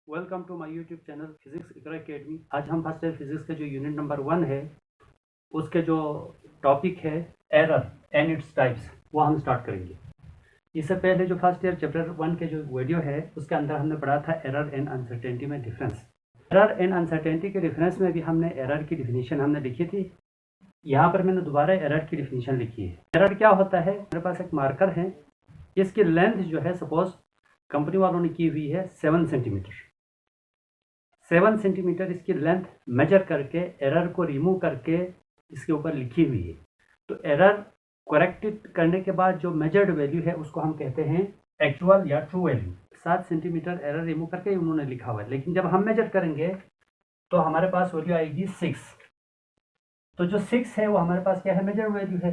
Welcome to my YouTube channel Physics Iqra Academy. आज हम first year physics के जो यूनिट नंबर 1 है उसके जो टॉपिक है एरर एंड इट्स टाइप्स वो हम स्टार्ट करेंगे। इससे पहले जो फर्स्ट ईयर चैप्टर 1 के जो वीडियो है उसके अंदर हमने पढ़ा था एरर एंड अनसर्टेनिटी में डिफरेंस। एरर एंड अनसर्टेनिटी के डिफरेंस में भी हमने एरर की डिफिनीशन हमने लिखी थी। यहाँ पर मैंने दोबारा एरर की डिफिनीशन लिखी है। एरर क्या होता है, मेरे पास एक मार्कर है, इसकी लेंथ जो है सपोज कंपनी वालों ने की हुई है 7 सेंटीमीटर। 7 सेंटीमीटर इसकी लेंथ मेजर करके एरर को रिमूव करके इसके ऊपर लिखी हुई है। तो एरर करेक्ट करने के बाद जो मेजर्ड वैल्यू है उसको हम कहते हैं एक्चुअल या true value. 7 centimetre error remove करके उन्होंने लिखा हुआ है, लेकिन जब हम मेजर करेंगे तो हमारे पास वैल्यू आएगी 6। तो जो 6 है वो हमारे पास क्या है, मेजर्ड वैल्यू है।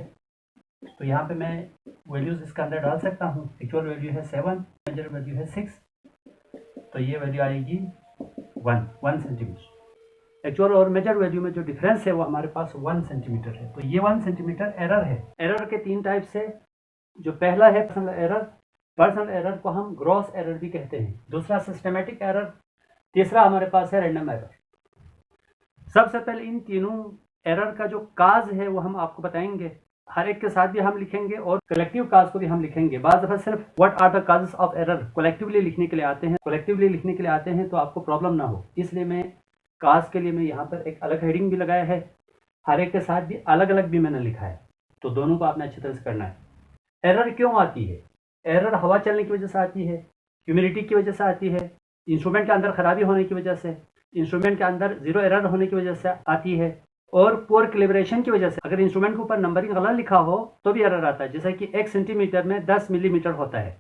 तो यहाँ पे मैं वैल्यूज इसके अंदर डाल सकता हूँ। एक्चुअल वैल्यू है 7, मेजर वैल्यू है 6, तो ये वैल्यू आएगी 1 सेंटीमीटर। एक्चुअल और मेजर वैल्यू में जो डिफरेंस है वो हमारे पास 1 सेंटीमीटर है। तो ये 1 सेंटीमीटर एरर है। एरर के 3 टाइप्स है। जो पहला है पर्सनल एरर। पर्सनल एरर को हम ग्रॉस एरर भी कहते हैं। दूसरा सिस्टमेटिक एरर। तीसरा हमारे पास है रैंडम एरर। सबसे पहले इन तीनों एरर का जो काज है वो हम आपको बताएंगे। हर एक के साथ भी हम लिखेंगे और कलेक्टिव काज को भी हम लिखेंगे। बाज़ दफ़ा सिर्फ what are the causes of error collectively लिखने के लिए आते हैं। कलेक्टिवली लिखने के लिए आते हैं तो आपको प्रॉब्लम ना हो, इसलिए मैं काज के लिए मैं यहाँ पर एक अलग हेडिंग भी लगाया है। हर एक के साथ भी अलग अलग भी मैंने लिखा है, तो दोनों को आपने अच्छी तरह से करना है। एरर क्यों आती है? एरर हवा चलने की वजह से आती है, ह्यूमिडिटी की वजह से आती है, इंस्ट्रूमेंट के अंदर खराबी होने की वजह से, इंस्ट्रूमेंट के अंदर जीरो एरर होने की वजह से आती है, और पुअर कैलिब्रेशन की वजह से। अगर इंस्ट्रूमेंट के ऊपर नंबरिंग गलत लिखा हो तो भी एरर आता है। जैसे कि 1 सेंटीमीटर में 10 मिलीमीटर होता है।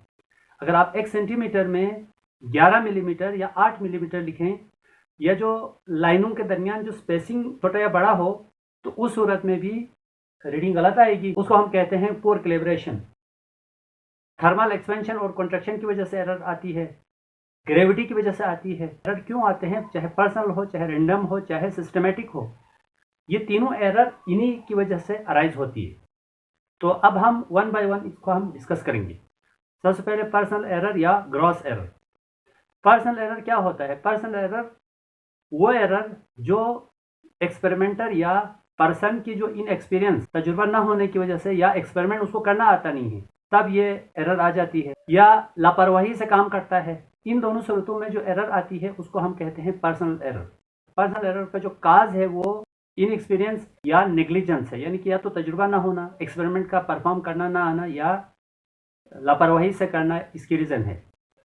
अगर आप 1 सेंटीमीटर में 11 मिलीमीटर या 8 मिलीमीटर लिखें, या जो लाइनों के दरमियान जो स्पेसिंग छोटा या बड़ा हो, तो उस सूरत में भी रीडिंग गलत आएगी। उसको हम कहते हैं पुअर कैलिब्रेशन। थर्मल एक्सपेंशन और कॉन्ट्रैक्शन की वजह से एरर आती है, ग्रेविटी की वजह से आती है। एरर क्यों आते हैं? चाहे पर्सनल हो, चाहे रैंडम हो, चाहे सिस्टमेटिक हो, ये तीनों एरर इन्हीं की वजह से अराइज होती है। तो अब हम 1 बाय 1 इसको हम डिस्कस करेंगे। सबसे पहले पर्सनल एरर या ग्रॉस एरर। पर्सनल एरर क्या होता है? पर्सनल एरर वो एरर जो एक्सपेरिमेंटर या पर्सन की जो इनएक्सपीरियंस तजुर्बा ना होने की वजह से, या एक्सपेरिमेंट उसको करना आता नहीं है, तब ये एरर आ जाती है, या लापरवाही से काम करता है। इन दोनों सूरतों में जो एरर आती है उसको हम कहते हैं पर्सनल एरर। पर्सनल एरर का जो काज है वो इनएक्सपीरियंस या नेग्लिजेंस है, यानी कि या तो तजुर्बा ना होना, एक्सपेरिमेंट का परफॉर्म करना ना आना, या लापरवाही से करना, इसकी रीज़न है।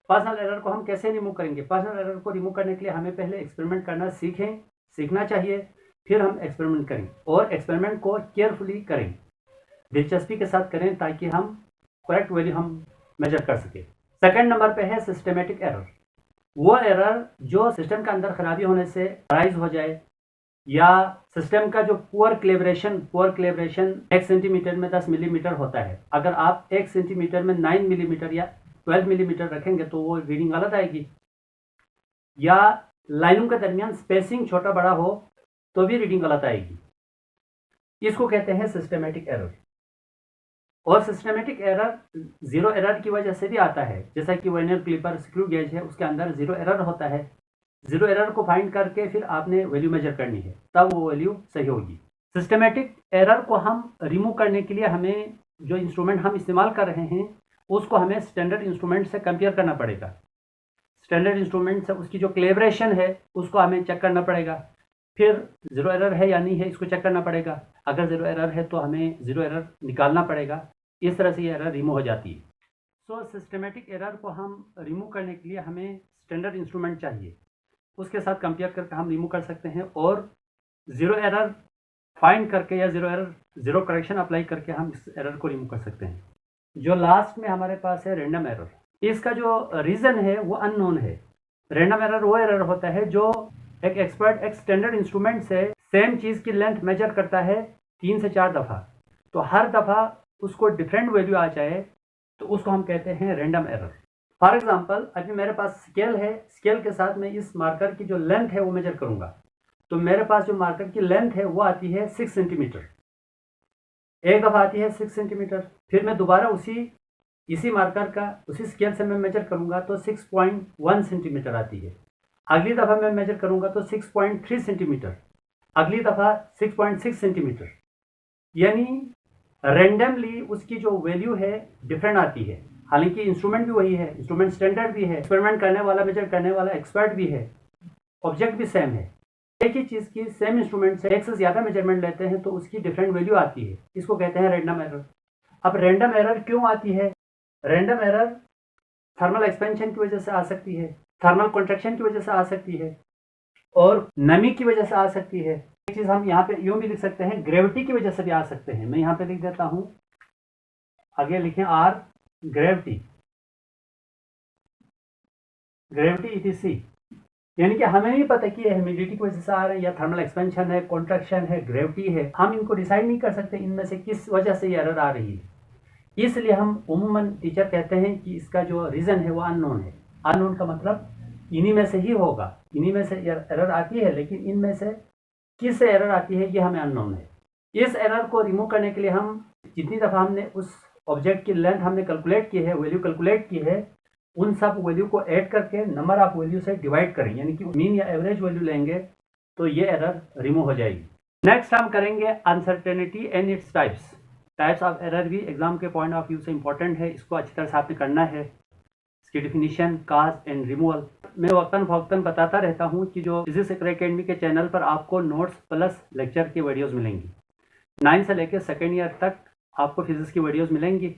पर्सनल एरर को हम कैसे रिमूव करेंगे? पर्सनल एरर को रिमूव करने के लिए हमें पहले एक्सपेरिमेंट करना सीखना चाहिए, फिर हम एक्सपेरिमेंट करें, और एक्सपेरिमेंट को केयरफुली करें, दिलचस्पी के साथ करें, ताकि हम करेक्ट वैल्यू हम मेजर कर सकें। सेकेंड नंबर पे है सिस्टमेटिक एरर। वो एरर जो सिस्टम के अंदर खराबी होने से अराइज हो जाए, या सिस्टम का जो पुअर कैलिब्रेशन 1 सेंटीमीटर में 10 मिलीमीटर होता है। अगर आप 1 सेंटीमीटर में 9 मिलीमीटर या 12 मिलीमीटर रखेंगे तो वो रीडिंग गलत आएगी। या लाइनों के दरमियान स्पेसिंग छोटा बड़ा हो तो भी रीडिंग गलत आएगी। इसको कहते हैं सिस्टमेटिक एरर। और सिस्टमेटिक एरर जीरो एरर की वजह से भी आता है। जैसा कि वर्नियर क्लिपर स्क्रू गेज है, उसके अंदर जीरो एरर होता है। जीरो एरर को फाइंड करके फिर आपने वैल्यू मेजर करनी है, तब वो वैल्यू सही होगी। सिस्टमेटिक एरर को हम रिमूव करने के लिए हमें जो इंस्ट्रूमेंट हम इस्तेमाल कर रहे हैं उसको हमें स्टैंडर्ड इंस्ट्रूमेंट से कंपेयर करना पड़ेगा। स्टैंडर्ड इंस्ट्रूमेंट से उसकी जो कैलिब्रेशन है उसको हमें चेक करना पड़ेगा। फिर जीरो एरर है या नहीं है इसको चेक करना पड़ेगा। अगर जीरो एरर है तो हमें जीरो एरर निकालना पड़ेगा। इस तरह से ये एरर रिमूव हो जाती है। सो सिस्टमेटिक एरर को हम रिमूव करने के लिए हमें स्टैंडर्ड इंस्ट्रूमेंट चाहिए, उसके साथ कंपेयर करके हम रिमूव कर सकते हैं, और जीरो एरर फाइंड करके या जीरो करेक्शन अप्लाई करके हम इस एरर को रिमूव कर सकते हैं। जो लास्ट में हमारे पास है रैंडम एरर। इसका जो रीज़न है वो अननोन है। रैंडम एरर वो एरर होता है जो एक एक्सपर्ट एक स्टैंडर्ड इंस्ट्रूमेंट से सेम चीज़ की लेंथ मेजर करता है 3 से 4 दफ़ा, तो हर दफ़ा उसको डिफरेंट वैल्यू आ जाए, तो उसको हम कहते हैं रैंडम एरर। फॉर एग्जाम्पल, अभी मेरे पास स्केल है, स्केल के साथ मैं इस मार्कर की जो लेंथ है वो मेजर करूंगा, तो मेरे पास जो मार्कर की लेंथ है वो आती है 6 सेंटीमीटर। एक दफ़ा आती है 6 सेंटीमीटर, फिर मैं दोबारा इसी मार्कर का उसी स्केल से मैं मेजर करूंगा तो 6.1 सेंटीमीटर आती है। अगली दफ़ा मैं मेजर करूँगा तो 6.3 सेंटीमीटर, अगली दफ़ा 6.6 सेंटीमीटर, यानी रेंडमली उसकी जो वैल्यू है डिफरेंट आती है। हालांकि इंस्ट्रूमेंट भी वही है, इंस्ट्रूमेंट स्टैंडर्ड भी है, एक्सपेरिमेंट करने वाला मेजर करने वाला एक्सपर्ट भी है, ऑब्जेक्ट भी सेम है। एक ही चीज़ की सेम इंस्ट्रूमेंट से एक से ज़्यादा मेजरमेंट लेते हैं तो उसकी डिफरेंट वैल्यू आती है, इसको कहते हैं रैंडम एरर। अब रैंडम एरर क्यों आती है? रैंडम एरर थर्मल एक्सपेंशन की वजह से आ सकती है, थर्मल कॉन्ट्रैक्शन की वजह से आ सकती है, और नमी की वजह से आ सकती है। एक चीज़ हम यहाँ पे यूँ भी लिख सकते हैं, ग्रेविटी की वजह से भी आ सकते हैं। मैं यहाँ पे लिख देता हूँ, आगे लिखें आर, ग्रेविटी, ग्रेविटी इटीसी, यानी कि हमें नहीं पता कि ह्यूमिडिटी की वजह से आ रहे हैं या थर्मल एक्सपेंशन है, कॉन्ट्रैक्शन है, ग्रेविटी है। हम इनको डिसाइड नहीं कर सकते इनमें से किस वजह से ये एरर आ रही है। इसलिए हम उमूमन टीचर कहते हैं कि इसका जो रीज़न है वो अननोन है। अननोन का मतलब इन्हीं में से ही होगा, इन्हीं में से एरर आती है, लेकिन इनमें से किस एरर आती है ये हमें अननोन है। इस एरर को रिमूव करने के लिए हम जितनी दफ़ा हमने उस ऑब्जेक्ट की लेंथ हमने कैलकुलेट की है, वैल्यू कैलकुलेट की है, उन सब वैल्यू को ऐड करके नंबर ऑफ वैल्यू से डिवाइड करें, यानी कि मीन या एवरेज वैल्यू लेंगे तो ये एरर रिमूव हो जाएगी। नेक्स्ट हम करेंगे uncertainty and its types. Types of error भी एग्जाम के पॉइंट ऑफ व्यू से इंपॉर्टेंट है, इसको अच्छी तरह से आपने करना है। इसकी डिफिनीशन, काज एंड रिमूवल मैं वक्तन फवक्तन बताता रहता हूँ कि जो फिजिक्स एकेडमी के चैनल पर आपको नोट्स प्लस लेक्चर की वीडियोज़ मिलेंगी। 9 से लेकर सेकेंड ईयर तक आपको फिजिक्स की वीडियोज़ मिलेंगी।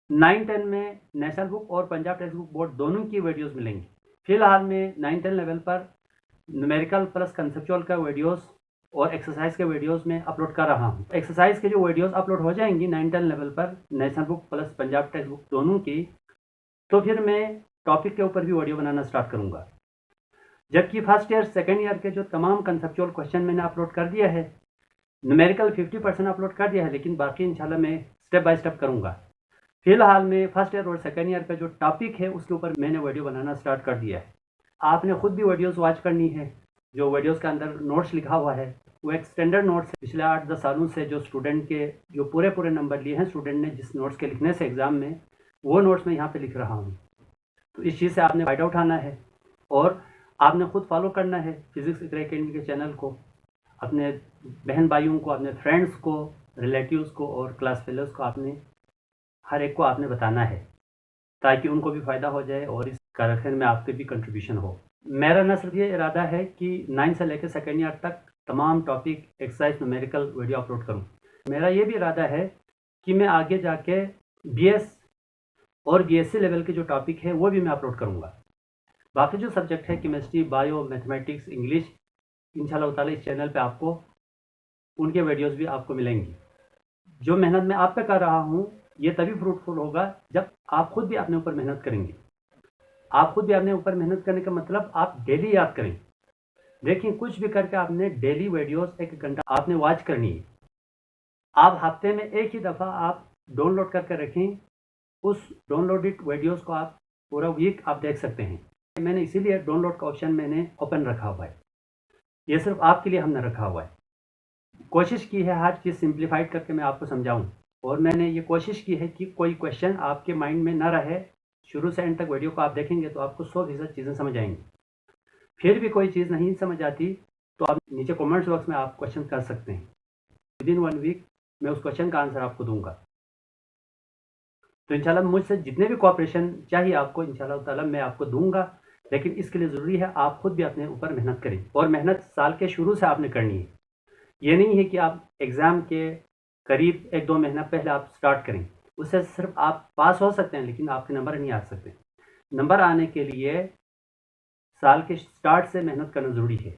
9-10 में नेशनल बुक और पंजाब टेक्स्ट बुक बोर्ड दोनों की वीडियोस मिलेंगी। फिलहाल में 9-10 लेवल पर न्यूमेरिकल प्लस कंसेप्चुअल का वीडियोस और एक्सरसाइज के वीडियोस में अपलोड कर रहा हूं। एक्सरसाइज के जो वीडियोस अपलोड हो जाएंगी 9-10 लेवल पर national book plus Punjab text book दोनों की, तो फिर मैं टॉपिक के ऊपर भी वीडियो बनाना स्टार्ट करूँगा। जबकि फर्स्ट ईयर सेकेंड ईयर के जो तमाम कंसेप्चुअल क्वेश्चन मैंने अपलोड कर दिया है, न्यूमेरिकल 50% अपलोड कर दिया है, लेकिन बाकी इंशाल्लाह मैं स्टेप बाय स्टेप करूँगा। फिलहाल में फर्स्ट ईयर और सेकेंड ईयर का जो टॉपिक है उसके ऊपर मैंने वीडियो बनाना स्टार्ट कर दिया है। आपने खुद भी वीडियोस वॉच करनी है। जो वीडियोस के अंदर नोट्स लिखा हुआ है वो एक स्टैंडर्ड नोट्स है, पिछले 8-10 सालों से जो स्टूडेंट के जो पूरे नंबर लिए हैं स्टूडेंट ने जिस नोट्स के लिखने से एग्ज़ाम में, वो नोट्स मैं यहाँ पर लिख रहा हूँ। तो इस चीज़ से आपने फ़ायदा उठाना है और आपने खुद फॉलो करना है फिजिक्स एकेडमी के चैनल को, अपने बहन भाइयों को, अपने फ्रेंड्स को, रिलेटिव्स को और क्लास फेलोज़ को आपने हर एक को आपने बताना है, ताकि उनको भी फ़ायदा हो जाए और इस कार्यक्रम में आपके भी कंट्रीब्यूशन हो। मेरा न सिर्फ ये इरादा है कि 9 से लेकर सेकेंड ईयर तक तमाम topic, exercise, numerical video upload करूँ। मेरा ये भी इरादा है कि मैं आगे जाके BS और BSc लेवल के जो टॉपिक है वो भी मैं अपलोड करूँगा। बाकी जो सब्जेक्ट है केमिस्ट्री, बायो, मैथमेटिक्स, इंग्लिश, इंशाल्लाह ताला इस चैनल पे आपको उनके वीडियोज़ भी आपको मिलेंगी। जो मेहनत मैं आप पे कर रहा हूँ ये तभी फ्रूटफुल होगा जब आप खुद भी अपने ऊपर मेहनत करेंगे। आप खुद भी अपने ऊपर मेहनत करने का मतलब आप डेली याद करें। देखिए, कुछ भी करके आपने डेली वीडियोस 1 घंटा आपने वॉच करनी है। आप हफ्ते में एक ही दफ़ा आप डाउनलोड करके रखें, उस डाउनलोडेड वीडियोस को आप पूरा वीक आप देख सकते हैं। मैंने इसीलिए डाउनलोड का ऑप्शन मैंने ओपन रखा हुआ है, ये सिर्फ आपके लिए हमने रखा हुआ है। कोशिश की है हर चीज़ सिंप्लीफाइड करके मैं आपको समझाऊँ, और मैंने ये कोशिश की है कि कोई क्वेश्चन आपके माइंड में ना रहे। शुरू से एंड तक वीडियो को आप देखेंगे तो आपको 100% चीज़ें समझ आएंगी। फिर भी कोई चीज़ नहीं समझ आती तो आप नीचे कमेंट्स बॉक्स में आप क्वेश्चन कर सकते हैं। विदिन 1 वीक मैं उस क्वेश्चन का आंसर आपको दूंगा। तो इंशाल्लाह मुझसे जितने भी कोऑपरेशन चाहिए आपको, इंशाल्लाह ताला मैं आपको दूंगा। लेकिन इसके लिए ज़रूरी है आप खुद भी अपने ऊपर मेहनत करें, और मेहनत साल के शुरू से आपने करनी है। ये नहीं है कि आप एग्ज़ाम के करीब 1-2 महीना पहले आप स्टार्ट करें, उससे सिर्फ आप पास हो सकते हैं लेकिन आपके नंबर नहीं आ सकते। नंबर आने के लिए साल के स्टार्ट से मेहनत करना ज़रूरी है।